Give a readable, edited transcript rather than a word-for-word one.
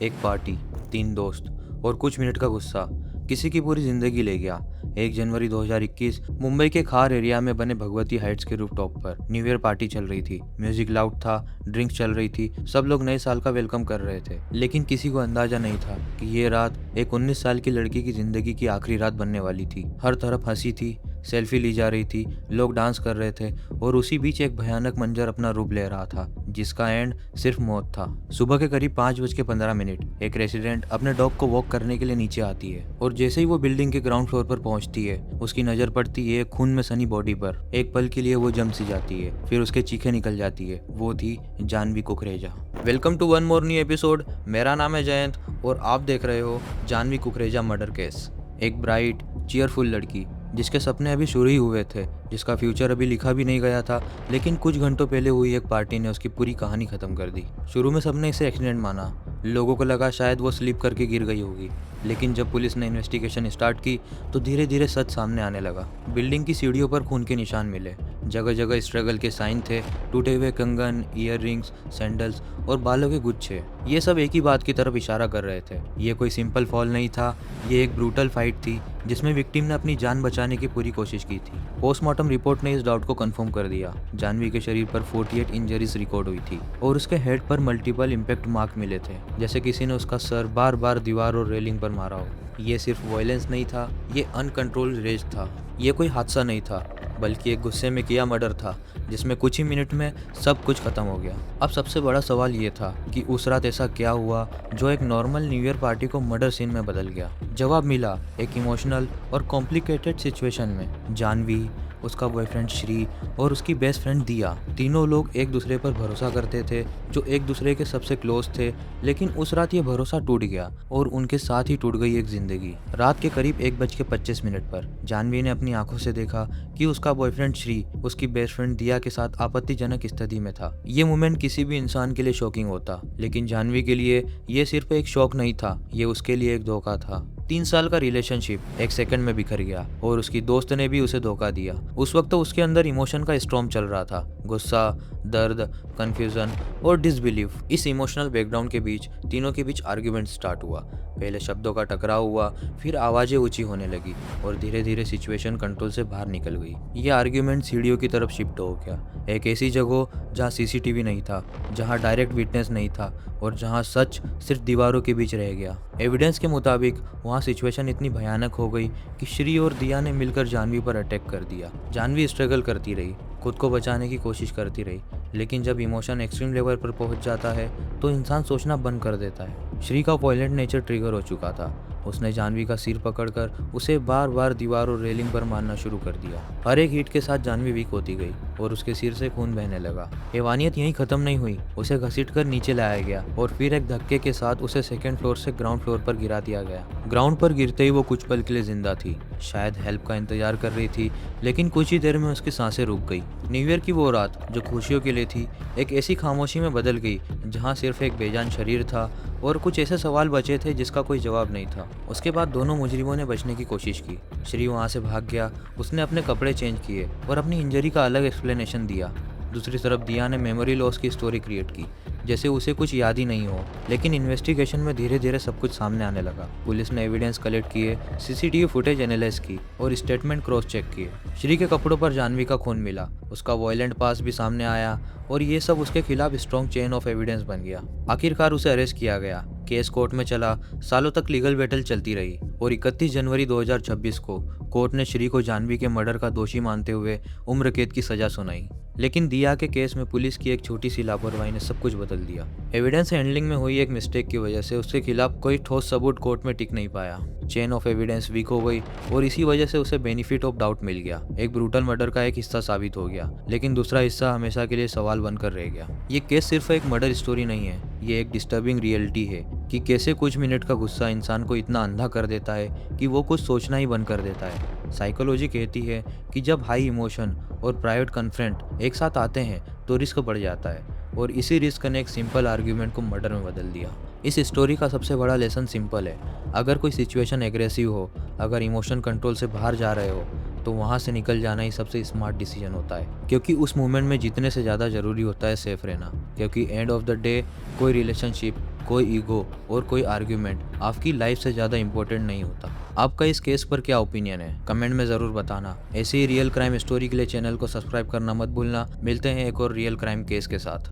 एक पार्टी, 3 दोस्त और कुछ मिनट का गुस्सा किसी की पूरी जिंदगी ले गया। 1 जनवरी 2021 मुंबई के खार एरिया में बने भगवती हाइट्स के रूफटॉप पर न्यू ईयर पार्टी चल रही थी। म्यूजिक लाउड था, ड्रिंक्स चल रही थी, सब लोग नए साल का वेलकम कर रहे थे। लेकिन किसी को अंदाजा नहीं था कि ये रात एक 19 साल की लड़की की जिंदगी की आखिरी रात बनने वाली थी। हर तरफ हंसी थी, सेल्फी ली जा रही थी, लोग डांस कर रहे थे और उसी बीच एक भयानक मंजर अपना रूप ले रहा था, जिसका एंड सिर्फ मौत था। सुबह के करीब 5:15 एक रेसिडेंट अपने डॉग को वॉक करने के लिए नीचे आती है और जैसे ही वो बिल्डिंग के ग्राउंड फ्लोर पर पहुंचती है, उसकी नजर पड़ती है खून में सनी बॉडी पर। एक पल के लिए वो जम सी जाती है, फिर उसके चीखें निकल जाती है। वो थी Jahnavi Kukreja. Welcome to one more new episode. मेरा नाम है जयंत और आप देख रहे हो जानवी कुकरेजा मर्डर केस। एक ब्राइट चीयरफुल लड़की जिसके सपने अभी शुरू ही हुए थे, जिसका फ्यूचर अभी लिखा भी नहीं गया था, लेकिन कुछ घंटों पहले हुई एक पार्टी ने उसकी पूरी कहानी खत्म कर दी। शुरू में सबने इसे एक्सीडेंट माना, लोगों को लगा शायद वो स्लिप करके गिर गई होगी, लेकिन जब पुलिस ने इन्वेस्टिगेशन स्टार्ट की तो धीरे धीरे सच सामने आने लगा। बिल्डिंग की सीढ़ियों पर खून के निशान मिले, जगह जगह स्ट्रगल के साइन थे, टूटे हुए कंगन, ईयर रिंग्स, सैंडल्स और बालों के गुच्छे। ये सब एक ही बात की तरफ इशारा कर रहे थे। ये कोई सिंपल फॉल नहीं था, ये एक ब्रूटल फाइट थी जिसमें विक्टिम ने अपनी जान बचाने की पूरी कोशिश की थी। पोस्टमार्टम रिपोर्ट ने इस डाउट को कंफर्म कर दिया। जानवी के शरीर पर 48 इंजरीज रिकॉर्ड हुई थी और उसके हेड पर मल्टीपल इम्पैक्ट मार्क मिले थे, जैसे किसी ने उसका सर बार बार दीवार और रेलिंग पर मारा हो। ये सिर्फ वायलेंस नहीं था, ये अनकंट्रोल्ड रेज था। ये कोई हादसा नहीं था, बल्कि एक गुस्से में किया मर्डर था, जिसमें कुछ ही मिनट में सब कुछ खत्म हो गया। अब सबसे बड़ा सवाल ये था कि उस रात ऐसा क्या हुआ जो एक नॉर्मल न्यू ईयर पार्टी को मर्डर सीन में बदल गया। जवाब मिला एक इमोशनल और कॉम्प्लिकेटेड सिचुएशन में। जानवी, उसका बॉयफ्रेंड श्री और उसकी बेस्ट फ्रेंड दिया, तीनों लोग एक दूसरे पर भरोसा करते थे, जो एक दूसरे के सबसे क्लोज थे। लेकिन उस रात ये भरोसा टूट गया और उनके साथ ही टूट गई एक जिंदगी। रात के करीब 1:25 पर जानवी ने अपनी आंखों से देखा कि उसका बॉयफ्रेंड श्री उसकी बेस्ट फ्रेंड दिया के साथ आपत्तिजनक स्थिति में था। ये मोमेंट किसी भी इंसान के लिए शॉकिंग होता, लेकिन जानवी के लिए ये सिर्फ एक शॉक नहीं था, ये उसके लिए एक धोखा था। 3 साल का रिलेशनशिप एक सेकंड में बिखर गया और उसकी दोस्त ने भी उसे धोखा दिया। उस वक्त तो उसके अंदर इमोशन का स्टॉर्म चल रहा था, गुस्सा, दर्द, कंफ्यूजन और डिसबिलीफ। इस इमोशनल बैकग्राउंड के बीच तीनों के बीच आर्ग्यूमेंट स्टार्ट हुआ। पहले शब्दों का टकराव हुआ, फिर आवाजें ऊंची होने लगी और धीरे धीरे सिचुएशन कंट्रोल से बाहर निकल गई। ये आर्ग्यूमेंट सीढ़ियों की तरफ शिफ्ट हो गया, एक ऐसी जगह जहाँ सीसीटीवी नहीं था, जहाँ डायरेक्ट विटनेस नहीं था और जहाँ सच सिर्फ दीवारों के बीच रह गया। एविडेंस के मुताबिक वहाँ सिचुएशन इतनी भयानक हो गई कि श्री और दिया ने मिलकर जानवी पर अटैक कर दिया। जानवी स्ट्रगल करती रही, खुद को बचाने की कोशिश करती रही, लेकिन जब इमोशन एक्सट्रीम लेवल पर पहुंच जाता है तो इंसान सोचना बंद कर देता है। श्री का वायलेंट नेचर ट्रिगर हो चुका था। उसने जानवी का सिर पकड़कर उसे बार बार दीवार और रेलिंग पर मारना शुरू कर दिया। हर एक हिट के साथ जानवी वीक होती गई और उसके सिर से खून बहने लगा। हैवानियत यहीं खत्म नहीं हुई, उसे घसीटकर नीचे लाया गया और फिर एक धक्के के साथ उसे सेकंड फ्लोर से ग्राउंड फ्लोर पर गिरा दिया गया। ग्राउंड पर गिरते ही वो कुछ पल के लिए जिंदा थी, शायद हेल्प का इंतजार कर रही थी, लेकिन कुछ ही देर में उसकी सांसें रुक गई। न्यू ईयर की वो रात जो खुशियों के लिए थी, एक ऐसी खामोशी में बदल गई जहाँ सिर्फ एक बेजान शरीर था और कुछ ऐसे सवाल बचे थे जिसका कोई जवाब नहीं था। उसके बाद दोनों मुजरिमों ने बचने की कोशिश की। श्री वहाँ से भाग गया, उसने अपने कपड़े चेंज किए और अपनी इंजरी का अलग एक्सप्लेनेशन दिया। दूसरी तरफ दिया ने मेमोरी लॉस की स्टोरी क्रिएट की, जैसे उसे कुछ याद ही नहीं हो। लेकिन इन्वेस्टिगेशन में धीरे धीरे सब कुछ सामने आने लगा। पुलिस ने एविडेंस कलेक्ट किए, सीसीटीवी फुटेज एनालाइज की और स्टेटमेंट क्रॉस चेक किए। श्री के कपड़ों पर जानवी का खून मिला, उसका वायलेंट पास भी सामने आया और ये सब उसके खिलाफ स्ट्रॉन्ग चेन ऑफ एविडेंस बन गया। आखिरकार उसे अरेस्ट किया गया। केस कोर्ट में चला, सालों तक लीगल बैटल चलती रही और 31 जनवरी 2026 को कोर्ट ने श्री को जानवी के मर्डर का दोषी मानते हुए उम्र कैद की सजा सुनाई। लेकिन दिया के केस में पुलिस की एक छोटी सी लापरवाही ने सब कुछ बदल दिया। एविडेंस हैंडलिंग में हुई एक मिस्टेक की वजह से उसके खिलाफ कोई ठोस सबूत कोर्ट में टिक नहीं पाया। चेन ऑफ एविडेंस वीक हो गई और इसी वजह से उसे बेनिफिट ऑफ डाउट मिल गया। एक ब्रूटल मर्डर का एक हिस्सा साबित हो गया, लेकिन दूसरा हिस्सा हमेशा के लिए सवाल बनकर रह गया। ये केस सिर्फ एक मर्डर स्टोरी नहीं है, ये एक डिस्टर्बिंग रियलिटी है कि कैसे कुछ मिनट का गुस्सा इंसान को इतना अंधा कर देता है कि वो कुछ सोचना ही बंद कर देता है। साइकोलॉजी कहती है कि जब हाई इमोशन और प्राइवेट कन्फ्रंट एक साथ आते हैं तो रिस्क बढ़ जाता है, और इसी रिस्क ने एक सिंपल आर्ग्यूमेंट को मर्डर में बदल दिया। इस स्टोरी का सबसे बड़ा लेसन सिंपल है, अगर कोई सिचुएशन एग्रेसिव हो, अगर इमोशन कंट्रोल से बाहर जा रहे हो, तो वहाँ से निकल जाना ही सबसे स्मार्ट डिसीजन होता है, क्योंकि उस मोमेंट में जितने से ज़्यादा ज़रूरी होता है सेफ रहना। क्योंकि एंड ऑफ द डे कोई रिलेशनशिप, कोई ईगो और कोई आर्ग्यूमेंट आपकी लाइफ से ज़्यादा इंपॉर्टेंट नहीं होता। आपका इस केस पर क्या ओपिनियन है, कमेंट में ज़रूर बताना। ऐसी ही रियल क्राइम स्टोरी के लिए चैनल को सब्सक्राइब करना मत भूलना। मिलते हैं एक और रियल क्राइम केस के साथ।